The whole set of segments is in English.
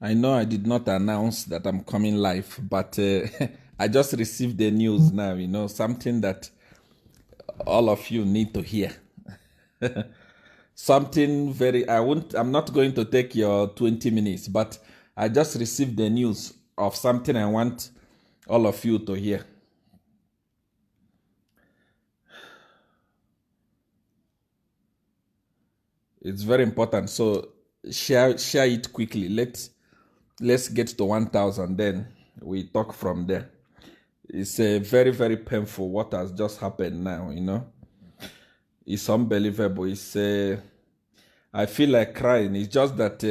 I know I did not announce that I'm coming live, but I just received the news now, something that all of you need to hear. Something I'm not going to take your 20 minutes, but I just received the news of something I want all of you to hear. It's very important. So share it quickly. Let's get to 1,000, then we talk from there. It's a very, very painful what has just happened now, It's unbelievable. I feel like crying. It's just that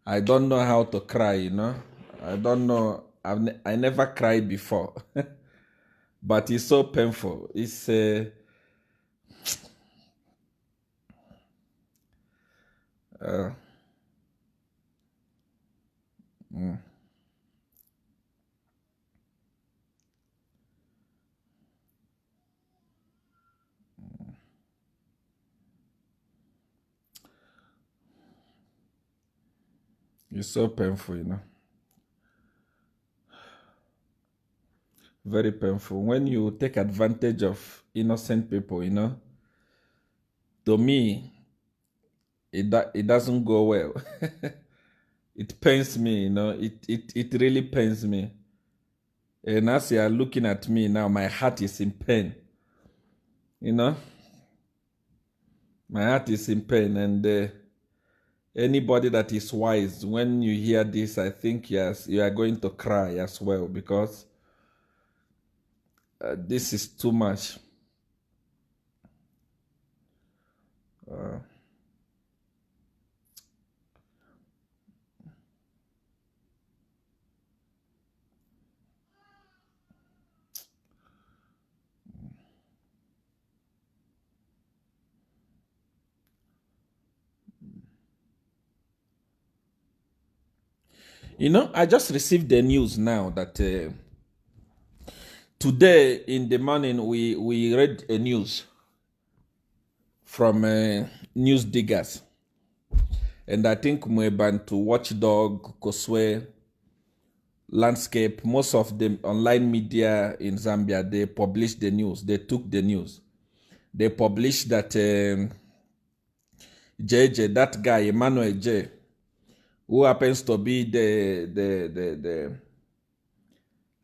I don't know how to cry, I don't know. I never cried before. But it's so painful. It's it's so painful. Very painful. When you take advantage of innocent people, to me, it doesn't go well. It pains me, it really pains me. And as you are looking at me now, my heart is in pain. My heart is in pain. And anybody that is wise, when you hear this, I think yes, you are going to cry as well, because this is too much. I just received the news now that today in the morning we read a news from news diggers. And I think Mwebantu, Watchdog, Koswe, Landscape, most of the online media in Zambia, they published the news. They took the news. They published that JJ, that guy, Emmanuel J, who happens to be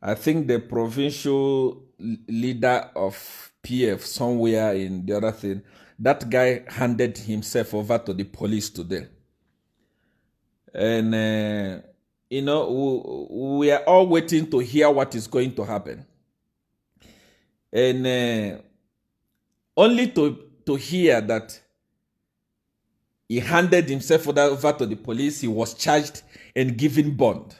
I think the provincial leader of PF somewhere in the other thing, that guy handed himself over to the police today. And, we are all waiting to hear what is going to happen. And only to hear that he handed himself over to the police, he was charged and given bond.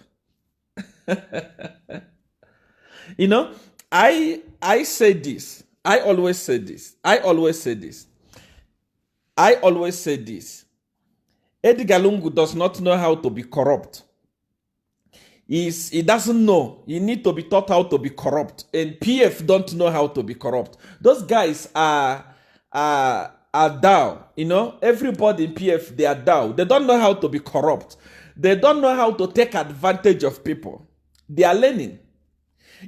I say this. I always say this. Edgar Lungu does not know how to be corrupt. He doesn't know. He needs to be taught how to be corrupt. And PF don't know how to be corrupt. Those guys are down. Everybody in PF, they are down. They don't know how to be corrupt. They don't know how to take advantage of people. They are learning.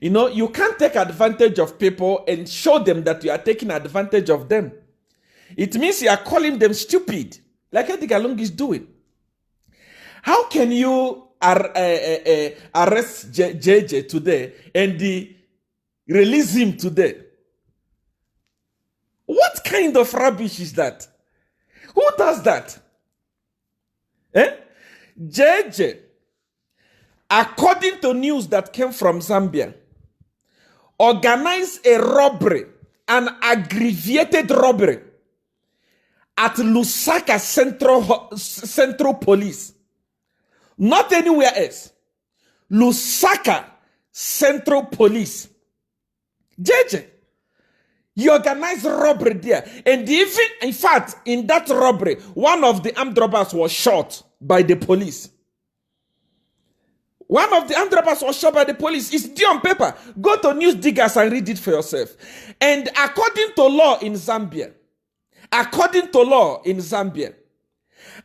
You can't take advantage of people and show them that you are taking advantage of them. It means you are calling them stupid, like Edgar Lungu is doing. How can you arrest JJ today and release him today? What kind of rubbish is that? Who does that? JJ, according to news that came from Zambia, organized a robbery, an aggravated robbery at Lusaka Central Police. Not anywhere else. Lusaka Central Police. JJ, you organized robbery there. And even, in fact, in that robbery, one of the armed robbers was shot by the police. One of the armed robbers was shot by the police. It's there on paper. Go to News Diggers and read it for yourself. And according to law in Zambia,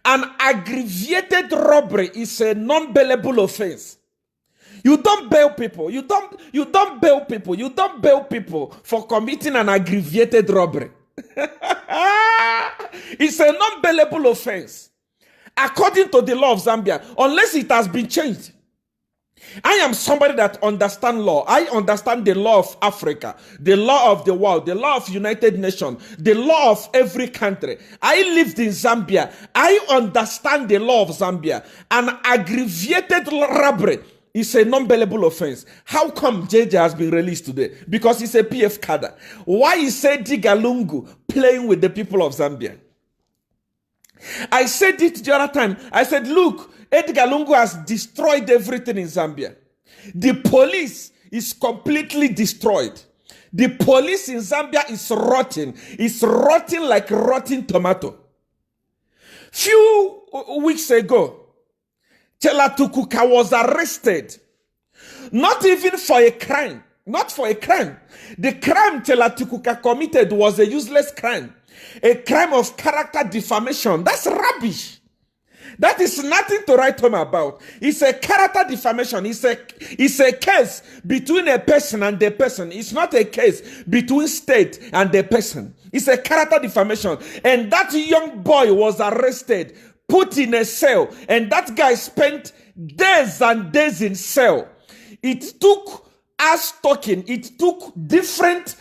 An aggravated robbery is a non-bailable offense. You don't bail people. You don't bail people. You don't bail people for committing an aggravated robbery. It's a non-bailable offense according to the law of Zambia, unless it has been changed. I am somebody that understands law. I understand the law of Africa, the law of the world, the law of United Nations, the law of every country. I lived in Zambia. I understand the law of Zambia. An aggravated robbery is a non-bailable offense. How come JJ has been released today? Because he's a PF cadre. Why is Edgar Lungu playing with the people of Zambia? I said it the other time. I said, look, Edgar Lungu has destroyed everything in Zambia. The police is completely destroyed. The police in Zambia is rotten. It's rotten like rotten tomato. Few weeks ago, Chelatukuka was arrested. Not even for a crime. Not for a crime. The crime Chelatukuka committed was a useless crime. A crime of character defamation. That's rubbish. That is nothing to write home about. It's a character defamation. It's a case between a person and a person. It's not a case between state and a person. It's a character defamation. And that young boy was arrested, put in a cell, and that guy spent days and days in cell. It took us talking. It took different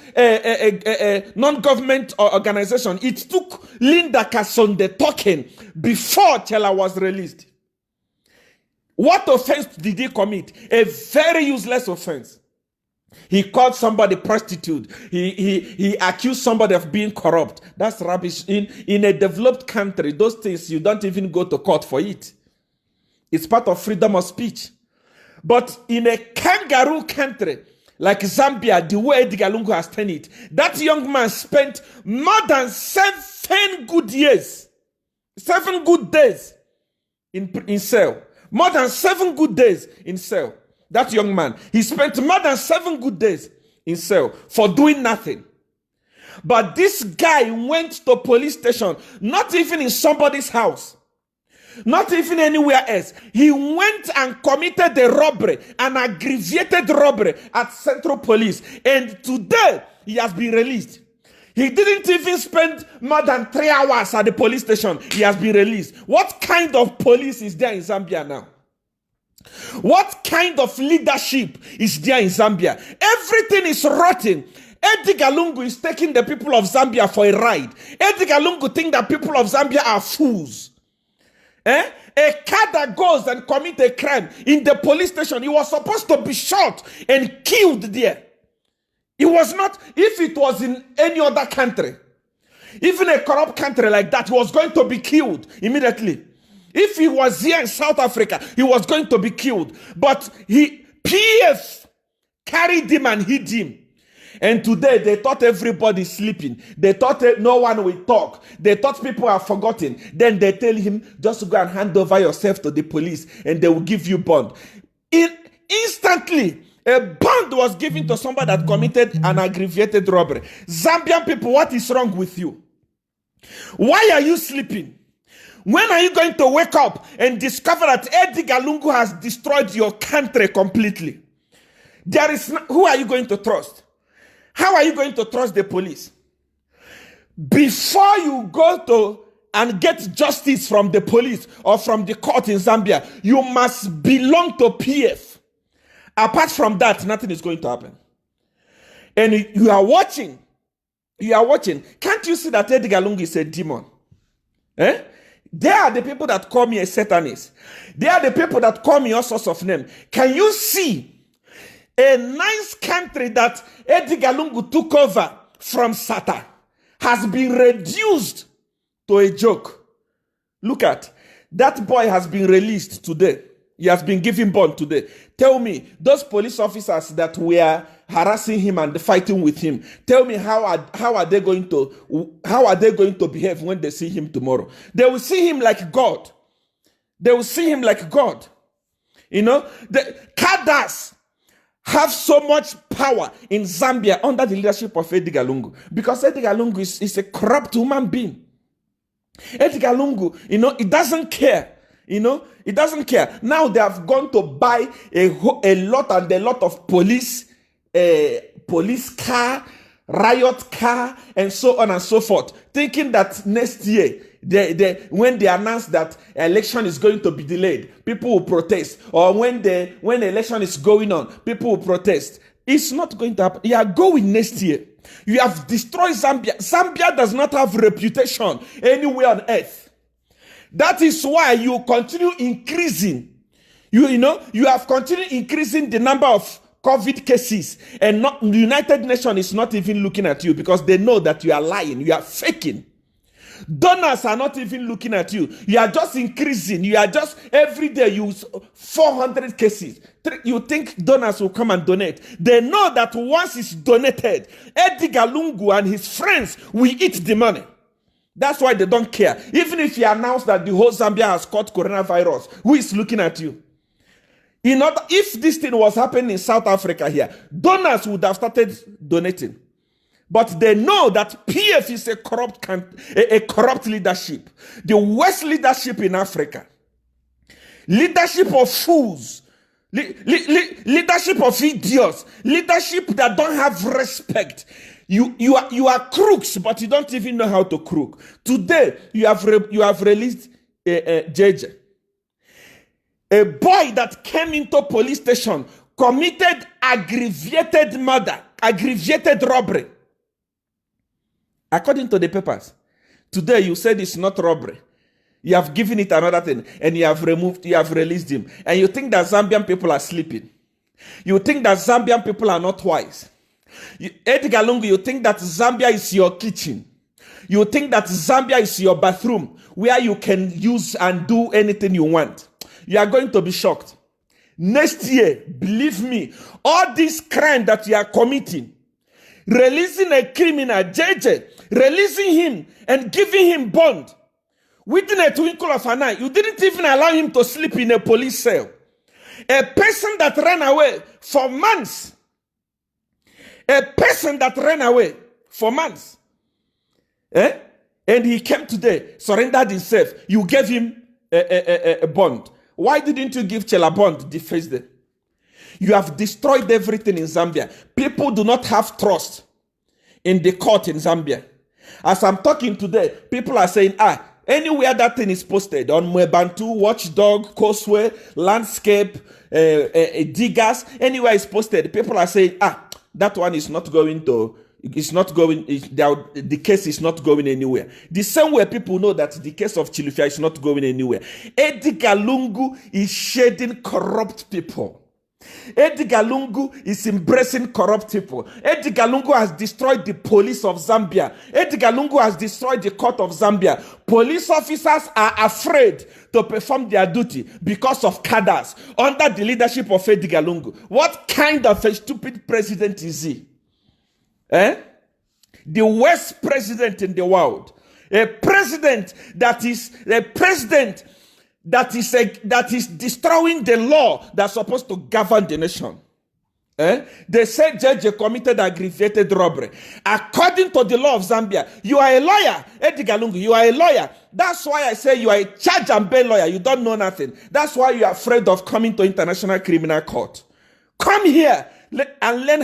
non-government organization. It took Linda Kasonde talking before Chela was released. What offense did he commit? A very useless offense. He called somebody prostitute. He accused somebody of being corrupt. That's rubbish. In a developed country, those things, you don't even go to court for it. It's part of freedom of speech. But in a kangaroo country like Zambia, the way Edgar Lungu has turned it, that young man spent more than 7 good years, 7 good days in cell. More than 7 good days in cell. That young man, he spent more than 7 good days in cell for doing nothing. But this guy went to police station, not even in somebody's house. Not even anywhere else. He went and committed a robbery, an aggravated robbery at Central Police. And today, he has been released. He didn't even spend more than 3 hours at the police station. He has been released. What kind of police is there in Zambia now? What kind of leadership is there in Zambia? Everything is rotten. Edgar Lungu is taking the people of Zambia for a ride. Edgar Lungu thinks that people of Zambia are fools. A car that goes and commits a crime in the police station, he was supposed to be shot and killed there. It was not, if it was in any other country, even a corrupt country like that, he was going to be killed immediately. If he was here in South Africa, he was going to be killed. But PF carried him and hid him. And today, they thought everybody is sleeping. They thought no one will talk. They thought people are forgotten. Then they tell him, just go and hand over yourself to the police and they will give you bond. Instantly, a bond was given to somebody that committed an aggravated robbery. Zambian people, what is wrong with you? Why are you sleeping? When are you going to wake up and discover that Edgar Lungu has destroyed your country completely? Who are you going to trust? How are you going to trust the police? Before you go to and get justice from the police or from the court in Zambia, you must belong to PF. Apart from that, nothing is going to happen. And you are watching. Can't you see that Edgar Lungu is a demon? They are the people that call me a Satanist. They are the people that call me all sorts of names. Can you see a nice country that Edgar Lungu took over from Satan has been reduced to a joke? Look at that boy has been released today. He has been given bond today. Tell me, those police officers that were harassing him and fighting with him, tell me how are they going to behave when they see him tomorrow? They will see him like God. They will see him like God. You know, the cadres have so much power in Zambia under the leadership of Edgar Lungu, because Edgar Lungu is a corrupt human being. Edgar Lungu, it doesn't care. It doesn't care. Now they have gone to buy a lot of police car, riot car, and so on and so forth, thinking that next year, when they announce that election is going to be delayed, people will protest. Or when the election is going on, people will protest. It's not going to happen. You are going next year. You have destroyed Zambia. Zambia does not have reputation anywhere on earth. That is why you continue increasing. You have continued increasing the number of COVID cases, and the United Nations is not even looking at you because they know that you are lying, you are faking. Donors are not even looking at you. You are just increasing. You are just every day use 400 cases. You think donors will come and donate. They know that once it's donated, Edgar Lungu and his friends will eat the money. That's why they don't care. Even if you announce that the whole Zambia has caught coronavirus, who is looking at you? If this thing was happening in South Africa here, donors would have started donating. But they know that PF is a corrupt leadership. The worst leadership in Africa. Leadership of fools. Leadership of idiots. Leadership that don't have respect. You are crooks, but you don't even know how to crook. Today, you have released JJ. A boy that came into police station, committed aggravated murder, aggravated robbery. According to the papers, today you said it's not robbery. You have given it another thing, and you have released him. And you think that Zambian people are sleeping. You think that Zambian people are not wise. Edgar Lungu, you think that Zambia is your kitchen. You think that Zambia is your bathroom where you can use and do anything you want. You are going to be shocked. Next year, believe me, all this crime that you are committing, releasing a criminal, JJ, releasing him and giving him bond, within a twinkle of an eye, you didn't even allow him to sleep in a police cell. A person that ran away for months. A person that ran away for months. And he came today, surrendered himself. You gave him a bond. Why didn't you give Chela bond the first day? You have destroyed everything in Zambia. People do not have trust in the court in Zambia. As I'm talking today, people are saying, anywhere that thing is posted, on Mwebantu, Watchdog, Causeway, Landscape, Diggers, anywhere it's posted, people are saying, that one is not going to, the case is not going anywhere. The same way people know that the case of Chilufya is not going anywhere. Edgar Lungu is shading corrupt people. Edgar Lungu is embracing corrupt people. Edgar Lungu has destroyed the police of Zambia. Edgar Lungu has destroyed the court of Zambia. Police officers are afraid to perform their duty because of cadres under the leadership of Edgar Lungu. What kind of a stupid president is he? The worst president in the world. A president that is destroying the law that's supposed to govern the nation. They said JJ committed aggravated robbery. According to the law of Zambia, you are a lawyer, Edgar Lungu, you are a lawyer. That's why I say you are a charge and bail lawyer. You don't know nothing. That's why you are afraid of coming to International Criminal Court. Come here and learn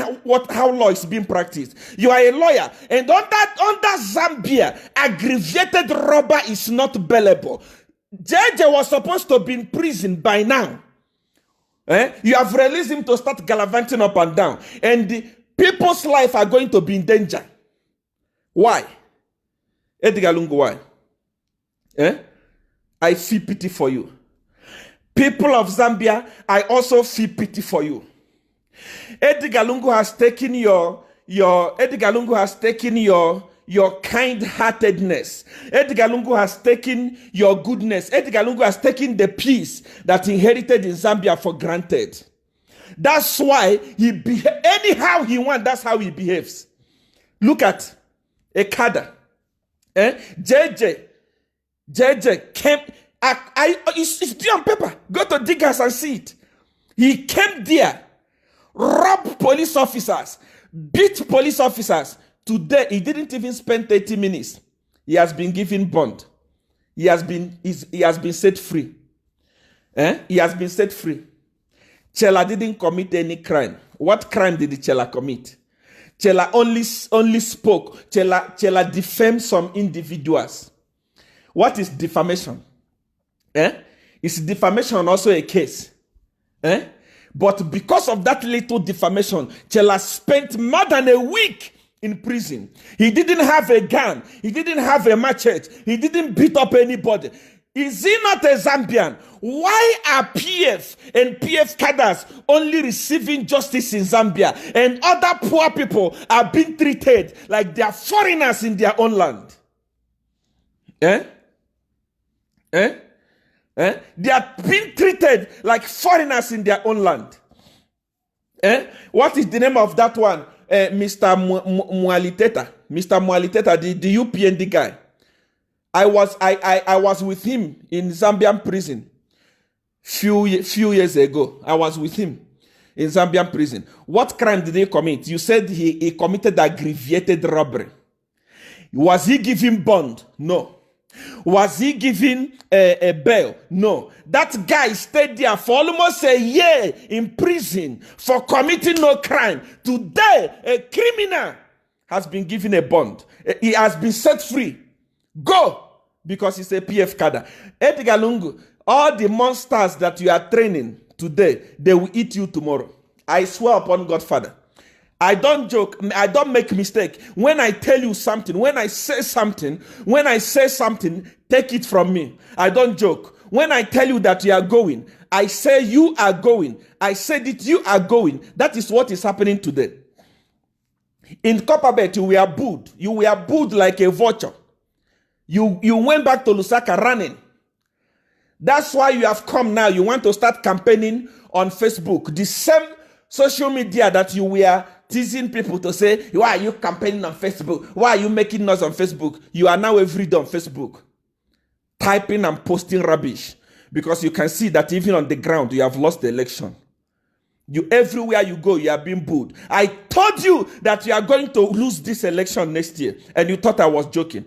how law is being practiced. You are a lawyer, and under Zambia, aggravated robber is not bailable. JJ was supposed to be in prison by now. You have released him to start gallivanting up and down, and the people's life are going to be in danger. Why? Edgar Lungu, why? I feel pity for you. People of Zambia, I also feel pity for you. Edgar Lungu has taken your kind-heartedness. Edgar Lungu has taken your goodness. Edgar Lungu has taken the peace that he inherited in Zambia for granted. That's why anyhow he wants, that's how he behaves. Look at Ekada. JJ came. It's there on paper. Go to Diggers and see it. He came there, robbed police officers, beat police officers. Today, he didn't even spend 30 minutes. He has been given bond. He has been set free. He has been set free. Chela didn't commit any crime. What crime did Chela commit? Chela only spoke. Chela defamed some individuals. What is defamation? Is defamation also a case? But because of that little defamation, Chela spent more than a week in prison. He didn't have a gun. He didn't have a machete. He didn't beat up anybody. Is he not a Zambian? Why are PF and PF cadres only receiving justice in Zambia and other poor people are being treated like they are foreigners in their own land? They are being treated like foreigners in their own land. What is the name of that one? Mr. Mwaliteta. Mr. Mwaliteta, the UPND guy. I was with him in Zambian prison few years ago. I was with him in Zambian prison. What crime did he commit? You said he committed aggravated robbery. Was he given bond? No. Was he given a bail? No. That guy stayed there for almost a year in prison for committing no crime. Today, a criminal has been given a bond. He has been set free. Go! Because he's a PF cadre. Edgar Lungu, all the monsters that you are training today, they will eat you tomorrow. I swear upon Godfather. I don't joke. I don't make mistake. When I tell you something, when I say something, take it from me. I don't joke. When I tell you that you are going, I say you are going. I said it, you are going. That is what is happening today. In Copperbelt, you were booed. You were booed like a vulture. You went back to Lusaka running. That's why you have come now. You want to start campaigning on Facebook. The same social media that you were teasing people to say, why are you campaigning on Facebook? Why are you making noise on Facebook? You are now every day on Facebook, typing and posting rubbish, because you can see that even on the ground, you have lost the election. Everywhere you go, you are being booed. I told you that you are going to lose this election next year, and you thought I was joking.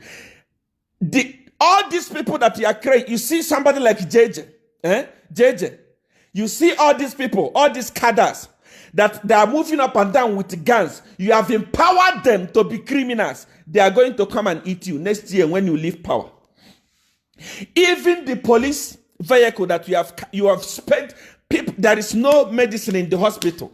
All these people that you are creating, you see somebody like JJ, JJ, you see all these people, all these cadres, that they are moving up and down with guns. You have empowered them to be criminals. They are going to come and eat you next year when you leave power. Even the police vehicle that you have spent, people, there is no medicine in the hospital.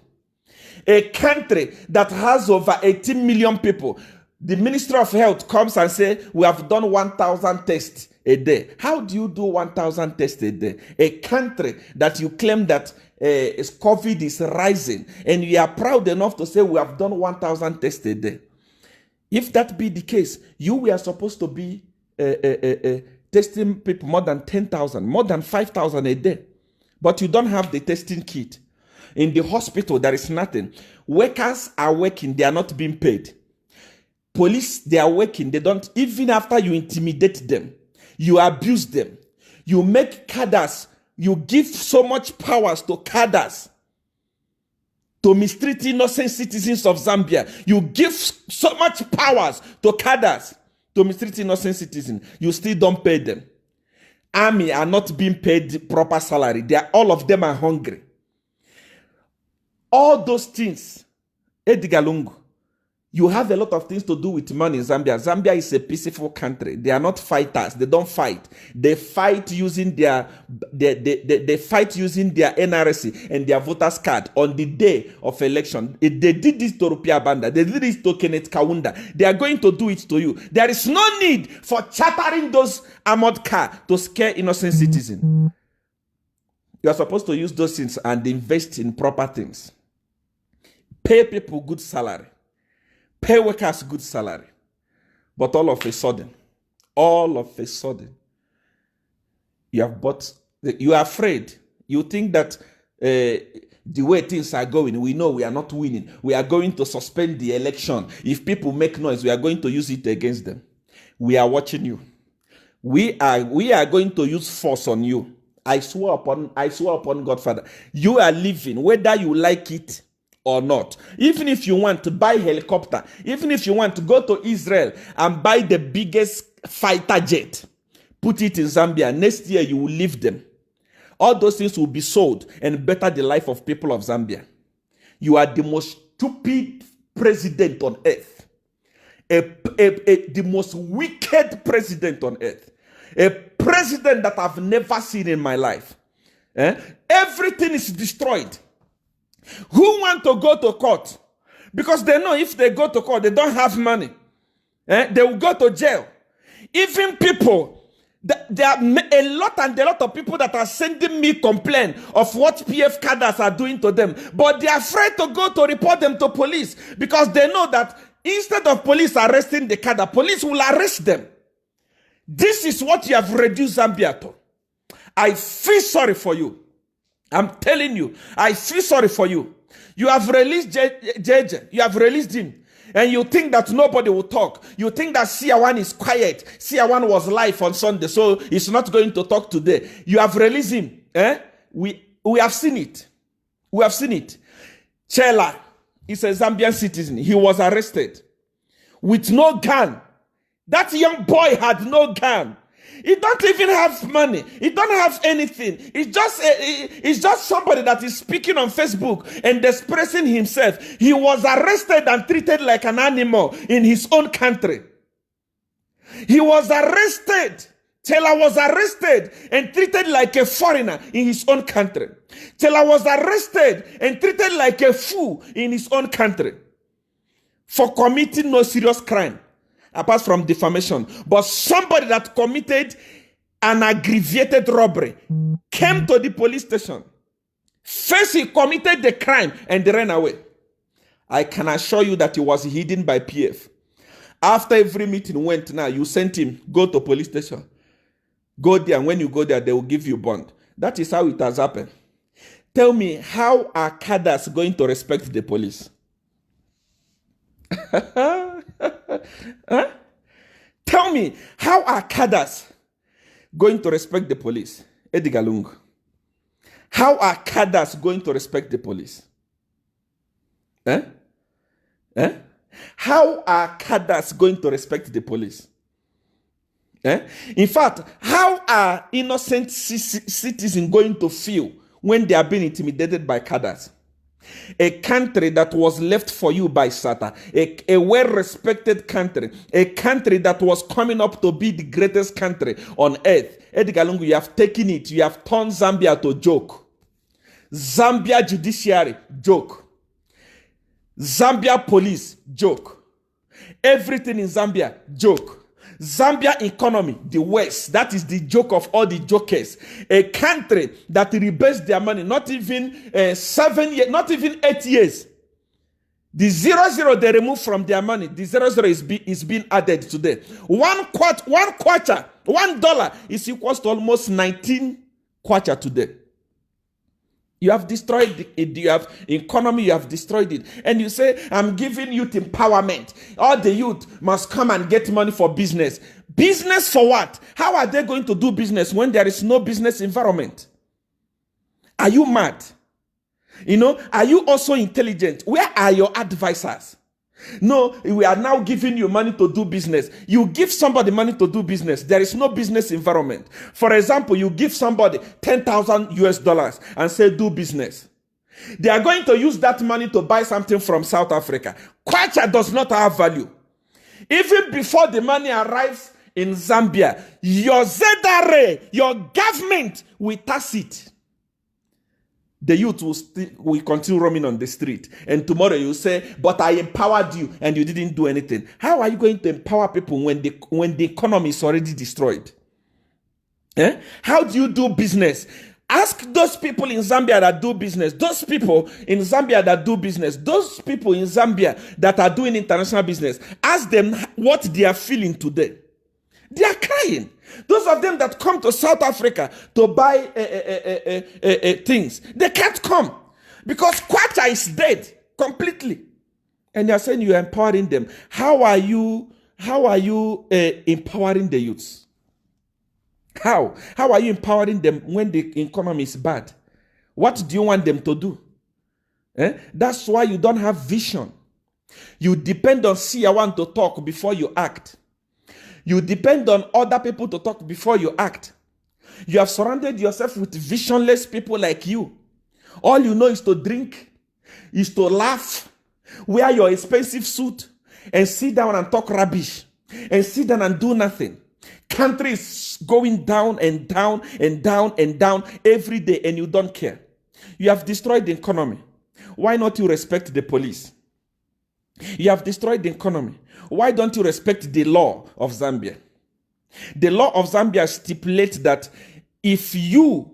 A country that has over 18 million people, the Ministry of Health comes and says, we have done 1,000 tests a day. How do you do 1,000 tests a day? A country that you claim that COVID is rising, and you are proud enough to say we have done 1,000 tests a day. If that be the case, you were supposed to be testing people more than 10,000, more than 5,000 a day. But you don't have the testing kit. In the hospital, there is nothing. Workers are working, they are not being paid. Police, they are working, they don't, even after you intimidate them, you abuse them, you make cadres, you give so much powers to cadres to mistreat innocent citizens of Zambia. You give so much powers to cadres to mistreat innocent citizens. You still don't pay them. Army are not being paid proper salary. All of them are hungry. All those things, Edgar Lungu, you have a lot of things to do with money in Zambia. Zambia is a peaceful country. They are not fighters. They don't fight. They fight using their NRC and their voters card on the day of election. They did this to Rupia Banda. They did this to Kenneth Kaunda. They are going to do it to you. There is no need for chartering those armored cars to scare innocent citizens. You are supposed to use those things and invest in proper things. Pay people good salary. Pay workers good salary. But all of a sudden, you have bought, you are afraid. You think that the way things are going, we know we are not winning. We are going to suspend the election. If people make noise, we are going to use it against them. We are watching you. We are going to use force on you. I swear upon Godfather. You are living, whether you like it or not. Even if you want to buy helicopter, even if you want to go to Israel and buy the biggest fighter jet, put it in Zambia. Next year, you will leave them. All those things will be sold and better the life of people of Zambia. You are the most stupid president on earth. The most wicked president on earth. A president that I've never seen in my life. Everything is destroyed. Who want to go to court? Because they know if they go to court, they don't have money. They will go to jail. Even people, there are a lot of people that are sending me complaint of what PF cadres are doing to them. But they are afraid to go to report them to police because they know that instead of police arresting the cadre, police will arrest them. This is what you have reduced Zambia to. I feel sorry for you. I'm telling you, I feel sorry for you. You have released JJ. You have released him. And you think that nobody will talk. You think that Seer is quiet. Seer was live on Sunday, so he's not going to talk today. You have released him. We have seen it. We have seen it. Chela is a Zambian citizen. He was arrested with no gun. That young boy had no gun. He don't even have money. He don't have anything. It's just somebody that is speaking on Facebook and expressing himself. He was arrested and treated like an animal in his own country. He was arrested. Tela was arrested and treated like a foreigner in his own country. Tela was arrested and treated like a fool in his own country for committing no serious crime. Apart from defamation, but somebody that committed an aggravated robbery came to the police station. First, he committed the crime and ran away. I can assure you that he was hidden by PF. After every meeting went, now you sent him, go to police station. Go there, and when you go there, they will give you bond. That is how it has happened. Tell me, how are cadres going to respect the police? Huh? Tell me, how are cadres going to respect the police? Edgar Lung. How are cadres going to respect the police? How are cadres going to respect the police? In fact, how are innocent citizens going to feel when they are being intimidated by cadres? A country that was left for you by Satan, a well-respected country, a country that was coming up to be the greatest country on earth. Edgar Lungu, you have taken it, you have turned Zambia to a joke. Zambia judiciary, joke. Zambia police, joke. Everything in Zambia, joke. Zambia economy, the worst. That is the joke of all the jokers. A country that rebates their money, not even 7 years, not even 8 years. The 00 they remove from their money, the 00 is being added today. One kwacha, $1 is equals to almost 19 kwacha today. You have destroyed it. You have economy, you have destroyed it. And you say, I'm giving youth empowerment. All the youth must come and get money for business. Business for what? How are they going to do business when there is no business environment? Are you mad? Are you also intelligent? Where are your advisors? No, we are now giving you money to do business. You give somebody money to do business. There is no business environment. For example, you give somebody $10,000 and say, do business. They are going to use that money to buy something from South Africa. Kwacha does not have value. Even before the money arrives in Zambia, your ZRA, your government will tax it. The youth will continue roaming on the street. And tomorrow you say, but I empowered you and you didn't do anything. How are you going to empower people when the economy is already destroyed? How do you do business? Ask those people in Zambia that do business, those people in Zambia that do business, those people in Zambia that are doing international business. Ask them what they are feeling today. They are crying. Those of them that come to South Africa to buy things, they can't come because Kwacha is dead completely. And you're saying you're empowering them. How are you empowering the youths? How are you empowering them when the economy is bad? What do you want them to do? That's why you don't have vision. You depend on Seer to talk before you act. You depend on other people to talk before you act. You have surrounded yourself with visionless people like you. All you know is to drink, is to laugh, wear your expensive suit, and sit down and talk rubbish, and sit down and do nothing. Country is going down and down and down and down every day, and you don't care. You have destroyed the economy. Why not you respect the police? You have destroyed the economy. Why don't you respect the law of Zambia? The law of Zambia stipulates that if you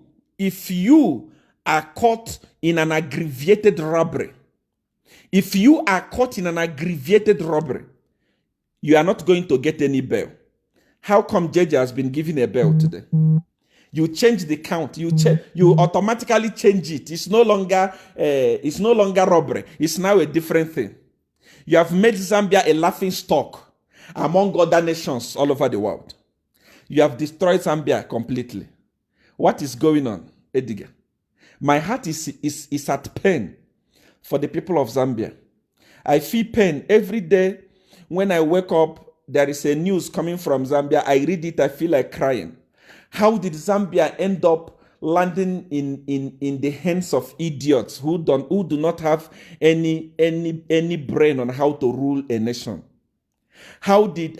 are caught in an aggravated robbery, if you are caught in an aggravated robbery, you are not going to get any bail. How come JJ has been given a bail today? You change the count. You automatically change it. It's no longer robbery. It's now a different thing. You have made Zambia a laughing stock among other nations all over the world. You have destroyed Zambia completely. What is going on, Edgar? My heart is at pain for the people of Zambia. I feel pain every day when I wake up. There is a news coming from Zambia. I read it, I feel like crying. How did Zambia end up landing in the hands of idiots who do not have any brain on how to rule a nation? How did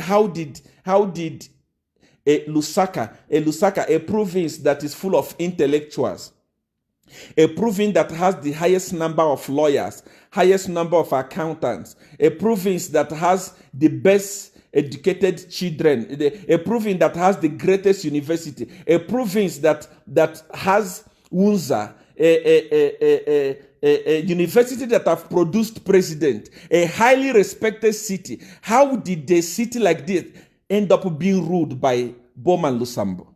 Lusaka, a province that is full of intellectuals, a province that has the highest number of lawyers, highest number of accountants, a province that has the best educated children, a province that has the greatest university, a province that has UNZA, a university that have produced president, a highly respected city. How did a city like this end up being ruled by Bowman Lusambo?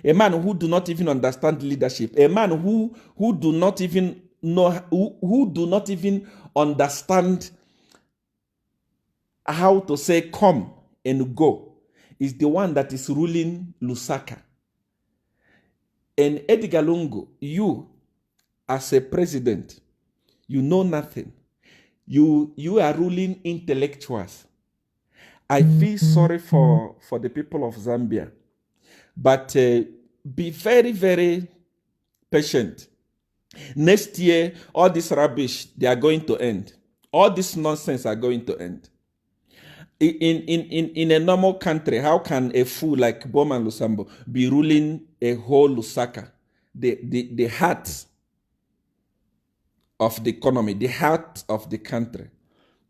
A man who do not even understand leadership, a man who do not even know, who do not even understand how to say come and go, is the one that is ruling Lusaka. And Edgar Lungu, you as a president, you know nothing. You are ruling intellectuals. I feel sorry for the people of Zambia, but be very, very patient. Next year, all this rubbish, they are going to end. All this nonsense are going to end. In a normal country, how can a fool like Bowman Lusambo be ruling a whole Lusaka, the heart of the economy, the heart of the country?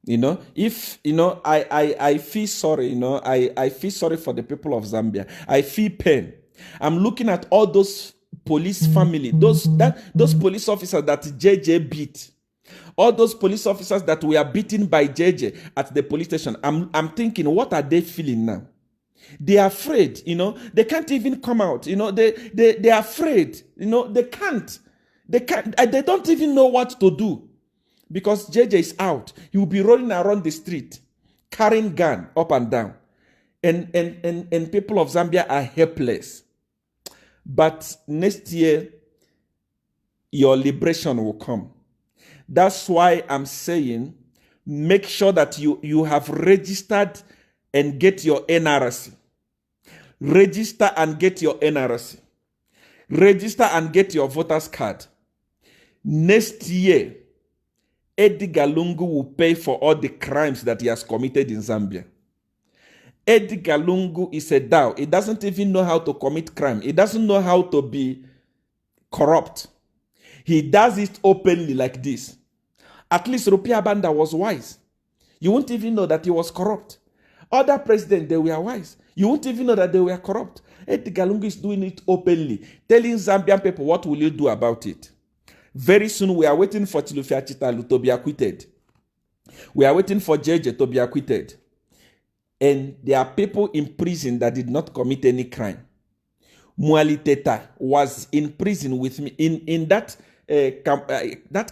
If I feel sorry, I feel sorry for the people of Zambia. I feel pain. I'm looking at all those police family, those police officers that JJ beat. All those police officers that were beaten by JJ at the police station. I'm thinking, what are they feeling now? They are afraid, they can't even come out, they are afraid, they can't, they don't even know what to do because JJ is out. He will be rolling around the street, carrying gun up and down. And people of Zambia are helpless. But next year, your liberation will come. That's why I'm saying, make sure that you have registered and get your NRC. Register and get your NRC. Register and get your voter's card. Next year, Edgar Lungu will pay for all the crimes that he has committed in Zambia. Edgar Lungu is a DAO. He doesn't even know how to commit crime. He doesn't know how to be corrupt. He does it openly like this. At least Rupia Banda was wise. You won't even know that he was corrupt. Other presidents, they were wise. You won't even know that they were corrupt. Edgar Lungu is doing it openly, telling Zambian people, what will you do about it? Very soon, we are waiting for Tilufia Chitalu to be acquitted. We are waiting for JJ to be acquitted. And there are people in prison that did not commit any crime. Muali Teta was in prison with me in that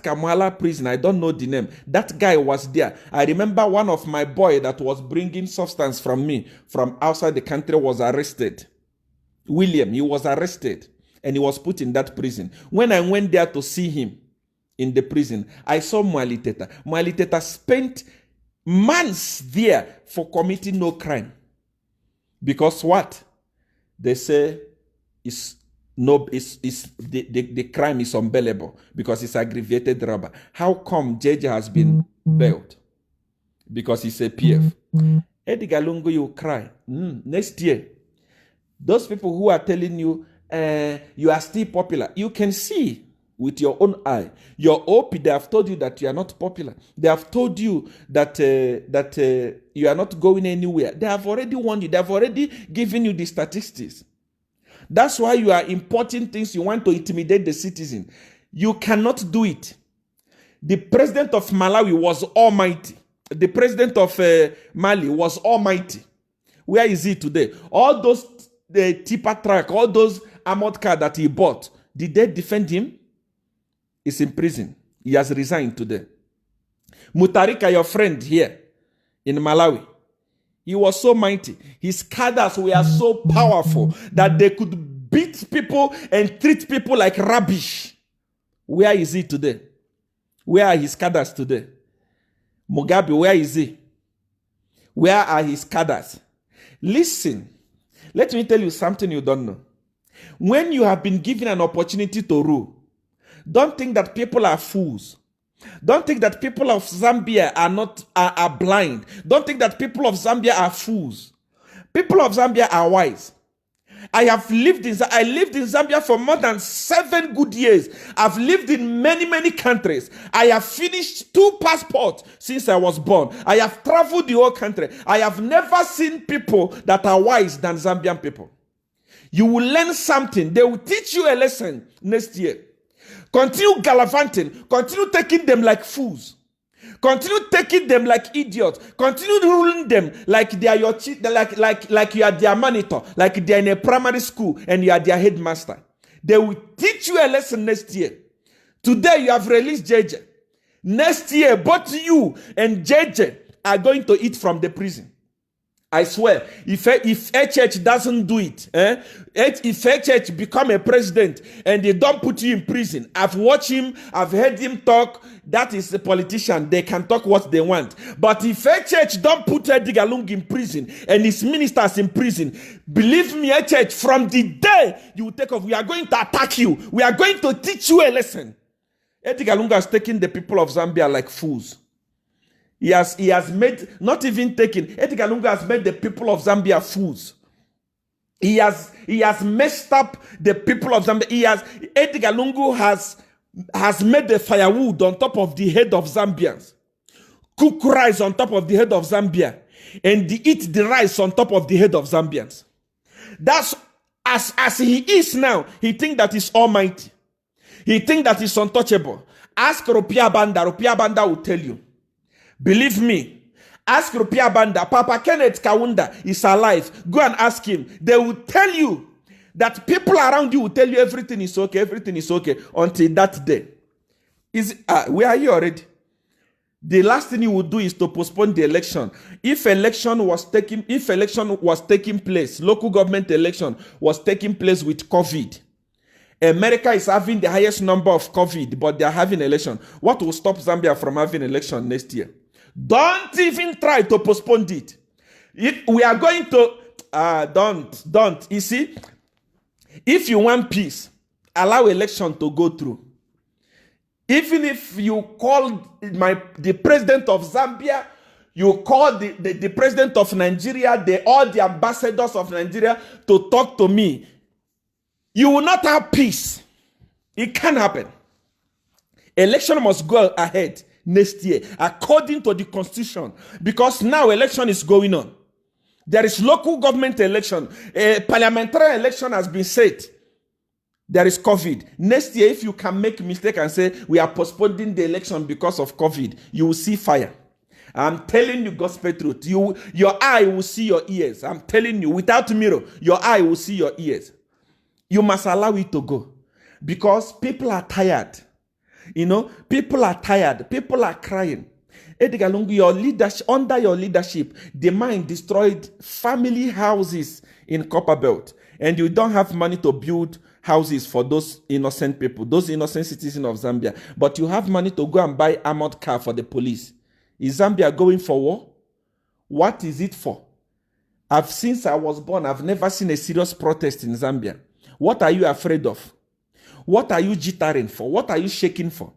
Kamala prison. I don't know the name. That guy was there. I remember one of my boy that was bringing substance from me from outside the country was arrested. William, he was arrested and he was put in that prison. When I went there to see him in the prison, I saw Muali Teta. Muali Teta spent months there for committing no crime. Because what? They say the crime is unbailable because it's aggravated robbery. How come JJ has been bailed? Because he's a PF. Edgar Lungu, you cry. Next year, those people who are telling you you are still popular, you can see with your own eye. Your OP, they have told you that you are not popular. They have told you that you are not going anywhere. They have already warned you. They have already given you the statistics. That's why you are importing things you want to intimidate the citizen. You cannot do it. The president of Malawi was almighty. The president of Mali was almighty. Where is he today? All those tipper truck, all those armored car that he bought, did they defend him? He's in prison. He has resigned today. Mutarika, your friend here in Malawi, he was so mighty. His cadres were so powerful that they could beat people and treat people like rubbish. Where is he today? Where are his cadres today? Mugabe, where is he? Where are his cadres? Listen, let me tell you something you don't know. When you have been given an opportunity to rule, don't think that people are fools. Don't think that people of Zambia are blind. Don't think that people of Zambia are fools. People of Zambia are wise. I lived in Zambia for more than 7 good years. I've lived in many countries. I have finished 2 passports since I was born. I have traveled the whole country. I have never seen people that are wise than Zambian people. You will learn something. They will teach you a lesson next year. Continue gallivanting. Continue taking them like fools. Continue taking them like idiots. Continue ruling them like they are your like you are their monitor, like they are in a primary school and you are their headmaster. They will teach you a lesson next year. Today you have released JJ. Next year, both you and JJ are going to eat from the prison. I swear, if HH doesn't do it, if HH become a president and they don't put you in prison, I've watched him, I've heard him talk. That is a politician. They can talk what they want. But if HH don't put Edgar Lungu in prison and his ministers in prison, believe me, HH, from the day you will take off, we are going to attack you. We are going to teach you a lesson. Edgar Lungu has taken the people of Zambia like fools. He has made, not even taken, Edgar Lungu has made the people of Zambia fools. He has messed up the people of Zambia. Edgar Lungu has made the firewood on top of the head of Zambians. Cook rice on top of the head of Zambia. And eat the rice on top of the head of Zambians. That's, as he is now, he thinks that he's almighty. He thinks that he's untouchable. Ask Rupia Banda. Rupia Banda will tell you. Believe me, ask Rupia Banda. Papa Kenneth Kaunda is alive. Go and ask him. They will tell you that people around you will tell you everything is okay, until that day. Where are you already? The last thing you would do is to postpone the election. If election was taking place, local government election was taking place with COVID. America is having the highest number of COVID, but they are having election. What will stop Zambia from having election next year? Don't even try to postpone it. We are going to, don't. You see, if you want peace, allow election to go through. Even if you call the president of Zambia, you call the president of Nigeria, all the ambassadors of Nigeria to talk to me, you will not have peace. It can't happen. Election must go ahead next year according to the constitution, because now election is going on. There is local government election. A parliamentary election has been set. There is COVID. Next year, if you can make a mistake and say we are postponing the election because of COVID, you will see fire. I'm telling you gospel truth. Your eye will see your ears. I'm telling you, without mirror, your eye will see your ears. You must allow it to go, because people are tired. People are tired. People are crying. Edgar Lungu, under your leadership, the mine destroyed family houses in Copperbelt, and you don't have money to build houses for those innocent people, those innocent citizens of Zambia. But you have money to go and buy armored car for the police. Is Zambia going for war? What is it for? Since I was born, I've never seen a serious protest in Zambia. What are you afraid of? What are you jittering for? What are you shaking for?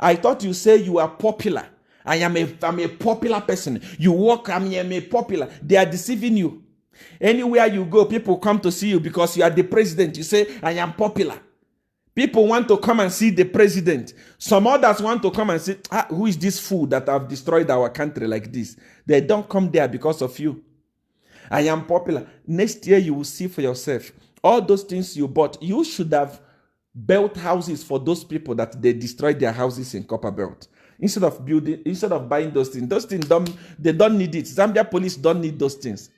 I thought you say you are popular. I'm a popular person. You walk, I'm a popular. They are deceiving you. Anywhere you go, people come to see you because you are the president. You say, I am popular. People want to come and see the president. Some others want to come and say, who is this fool that have destroyed our country like this? They don't come there because of you. I am popular. Next year, you will see for yourself. All those things you bought, you should have built houses for those people that they destroyed their houses in Copper Belt. Instead of buying those things they don't need it. Zambia police don't need those things.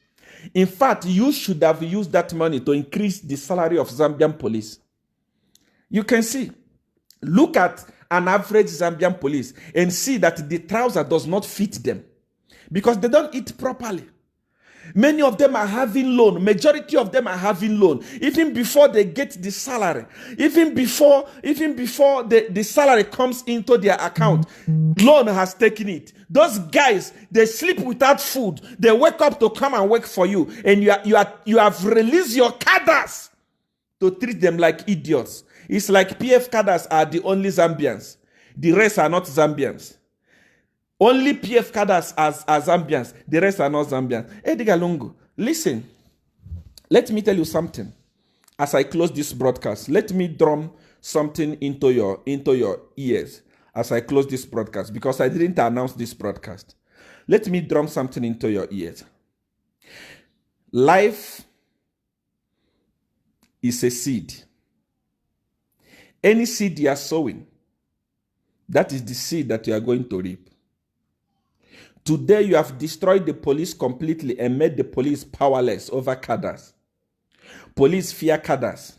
In fact, you should have used that money to increase the salary of Zambian police. You can see, look at an average Zambian police and see that the trouser does not fit them because they don't eat properly. Many of them are having loan. Majority of them are having loan. Even before they get the salary, even before the salary comes into their account, loan has taken it. Those guys, they sleep without food. They wake up to come and work for you, and you have released your cadres to treat them like idiots. It's like PF cadres are the only Zambians. The rest are not Zambians. Only PF cadres are Zambians. The rest are not Zambians. Edgar Lungu, listen. Let me tell you something. As I close this broadcast, let me drum something into your ears as I close this broadcast, because I didn't announce this broadcast. Let me drum something into your ears. Life is a seed. Any seed you are sowing, that is the seed that you are going to reap. Today, you have destroyed the police completely and made the police powerless over cadres. Police fear cadres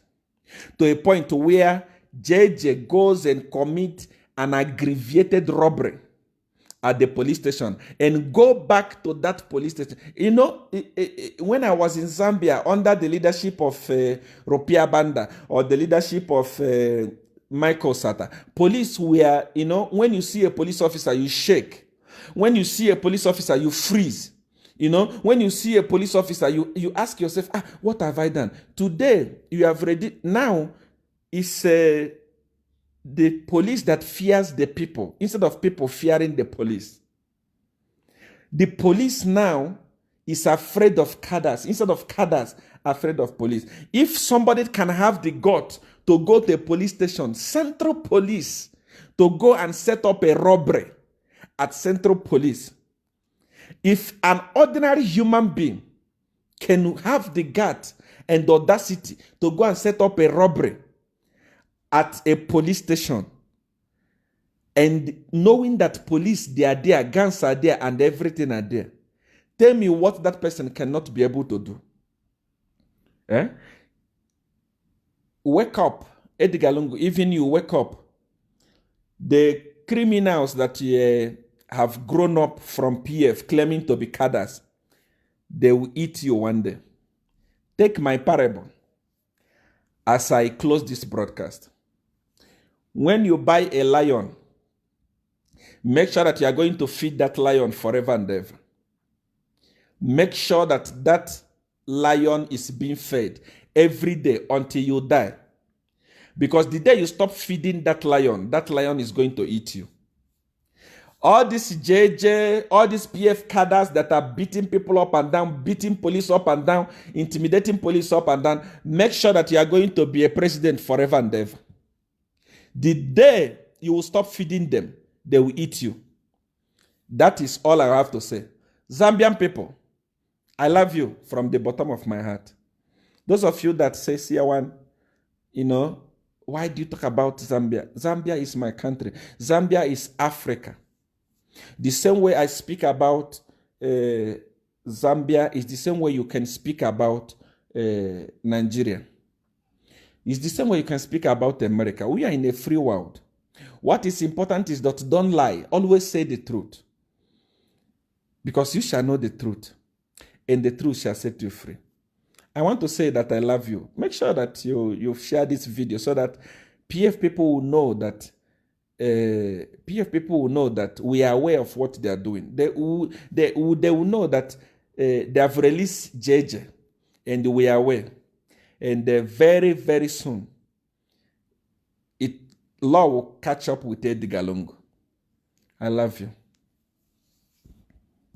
to a point where JJ goes and commit an aggravated robbery at the police station and go back to that police station. You know, when I was in Zambia under the leadership of Rupia Banda or the leadership of Michael Sata, police were, you know, when you see a police officer, you shake. When you see a police officer, you freeze. You know, when you see a police officer, you ask yourself, what have I done? Today, you have ready. Now, it's the police that fears the people instead of people fearing the police. The police now is afraid of cadres instead of cadres afraid of police. If somebody can have the gut to go to a police station, Central Police, to go and set up a robbery at Central Police, if an ordinary human being can have the gut and the audacity to go and set up a robbery at a police station, and knowing that police, they are there, guns are there, and everything are there, tell me what that person cannot be able to do. Wake up, Edgar Lungu, even you wake up. The criminals that have grown up from PF claiming to be cadres, they will eat you one day. Take my parable as I close this broadcast. When you buy a lion, make sure that you are going to feed that lion forever and ever. Make sure that that lion is being fed every day until you die. Because the day you stop feeding that lion is going to eat you. All this JJ, all these PF cadres that are beating people up and down, beating police up and down, intimidating police up and down, make sure that you are going to be a president forever and ever. The day you will stop feeding them, they will eat you. That is all I have to say. Zambian people, I love you from the bottom of my heart. Those of you that say, Seer, you know, why do you talk about Zambia? Zambia is my country. Zambia is Africa. The same way I speak about Zambia is the same way you can speak about Nigeria. It's the same way you can speak about America. We are in a free world. What is important is that don't lie. Always say the truth. Because you shall know the truth, and the truth shall set you free. I want to say that I love you. Make sure that you share this video so that PF people will know that we are aware of what they are doing. They will know that They have released JJ, and we are aware. And very, very soon, law will catch up with Edgar Lungu. I love you.